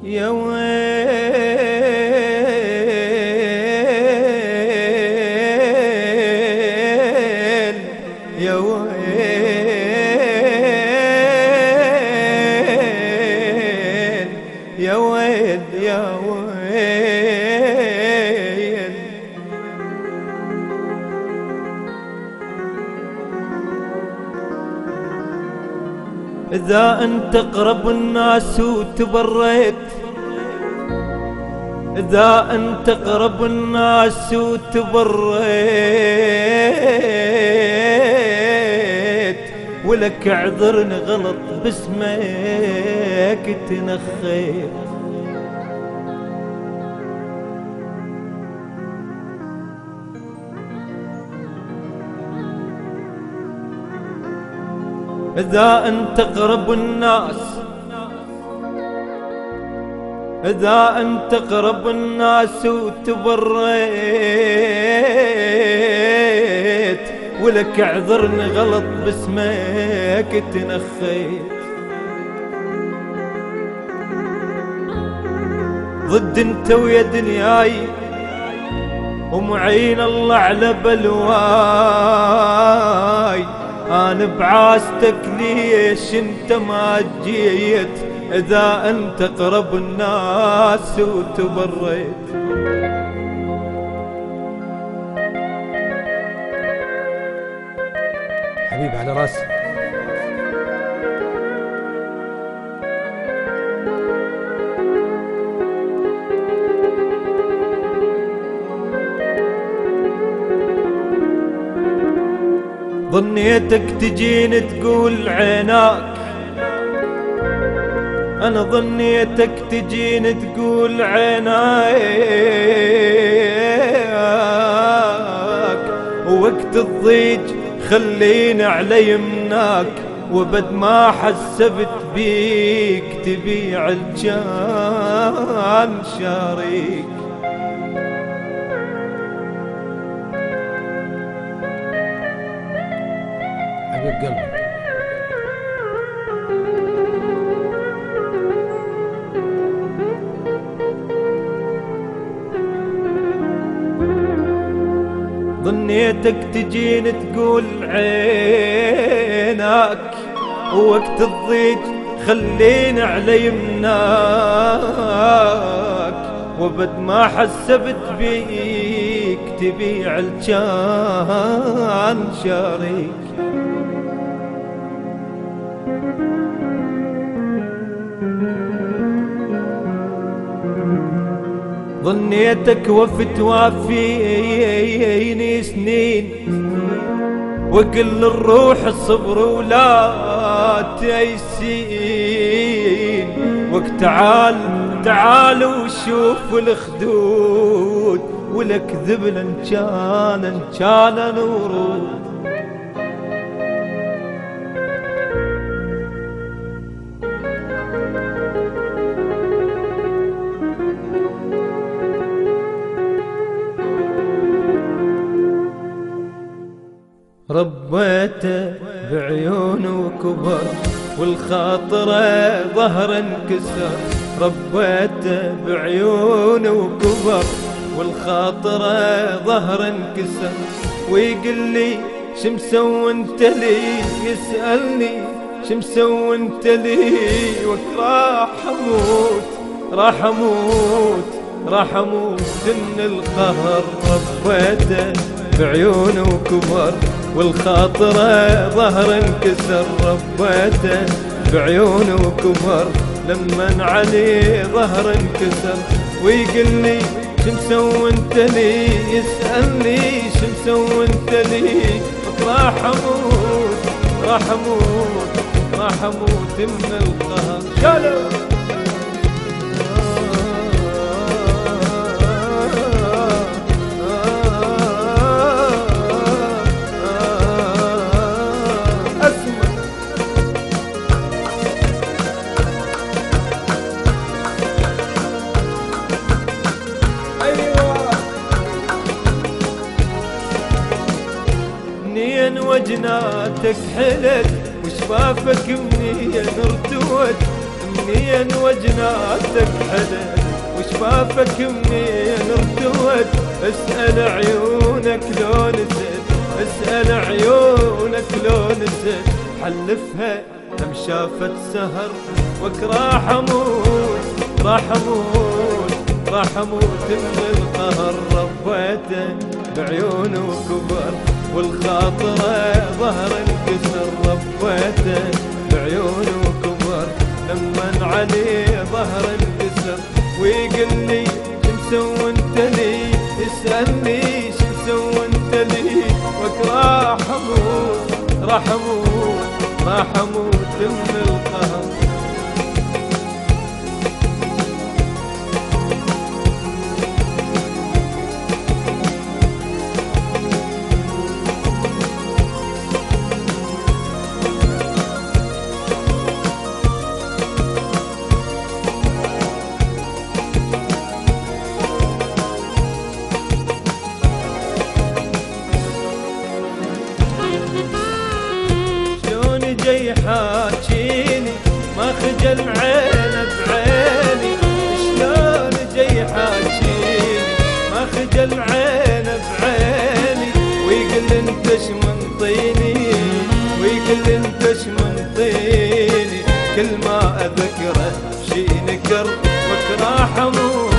يا ويل يا ويل يا ويل يا ويل. إذا أنت أقرب الناس وتبريت، إذا أنت أقرب الناس وتبريت، ولك اعذرني غلط باسمك تنخيت. إذا أنت أقرب الناس، إذا أنت أقرب الناس وتبريت، ولك اعذرني غلط باسمك تنخيت. ضد انت ويا دنياي ومعين الله على بلواي، أنا بعاستك ليش انت ما جيت؟ إذا أنت أقرب الناس وتبريت. حبيب على راسي. ظنيتك تجيني تقول عيناك، أنا ظنيتك تجيني تقول عيناك، ووقت الضيج خليني على يمناك، وبد ما حسبت بيك تبيع الجان شاريك. حبيب قلبك. ظنيتك تجيني تقول عيناك، ووقت الضيج خليني على يمناك، وبد ما حسبت بيك تبيع الجان شاريك. ظنيتك وفت وافيني سنين، وكل الروح الصبر ولا تيسين، وك تعال تعال وشوف الخدود، ولك ذبل ان كان ورود. ربيته بعيونه وكبر، والخاطره ظهر انكسر. ربيته بعيونه وكبر، والخاطره ظهر انكسر. ويقول لي شمسوي انت لي، يسألني شمسوي انت لي، وك راح اموت راح اموت راح اموت من القهر. ربيته بعيونه وكبر، والخاطره ظهر انكسر. ربيته بعيونه وكبر، لمن عليه ظهر انكسر. ويقول لي شمسوي انت لي، يسألني شمسوي انت لي، راح اموت راح اموت راح اموت من القهر. شالوا منين وجناتك حلت وشفافك منين ارتوت. منين وجناتك حلت وشفافك منين ارتوت. اسأل عيونك لون زد، اسأل عيونك لون زد. حلفها هم شافت سهر وك راح اموت، راح اموت، راح اموت من القهر. ربيته بعيونه وكبر والخاطره ظهر انكسر. ربيته بعيونه وكبر لمن عليه ظهر انكسر. ويقول لي شمسوي انت لي، يسألني شمسوي انت لي. وك راح اموت، راح اموت، راح اموت من القهر. جاي حاجيني ما خجل عينه بعيني. شلون جاي حاجيني ما خجل عينه بعيني. ويقول انت شمنطيني، ويقول انت شمنطيني. كل ما اذكره شي نكر. وك راح اموت،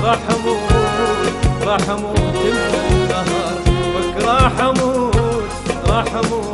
راح اموت، راح اموت من النهار. وك راح اموت، راح اموت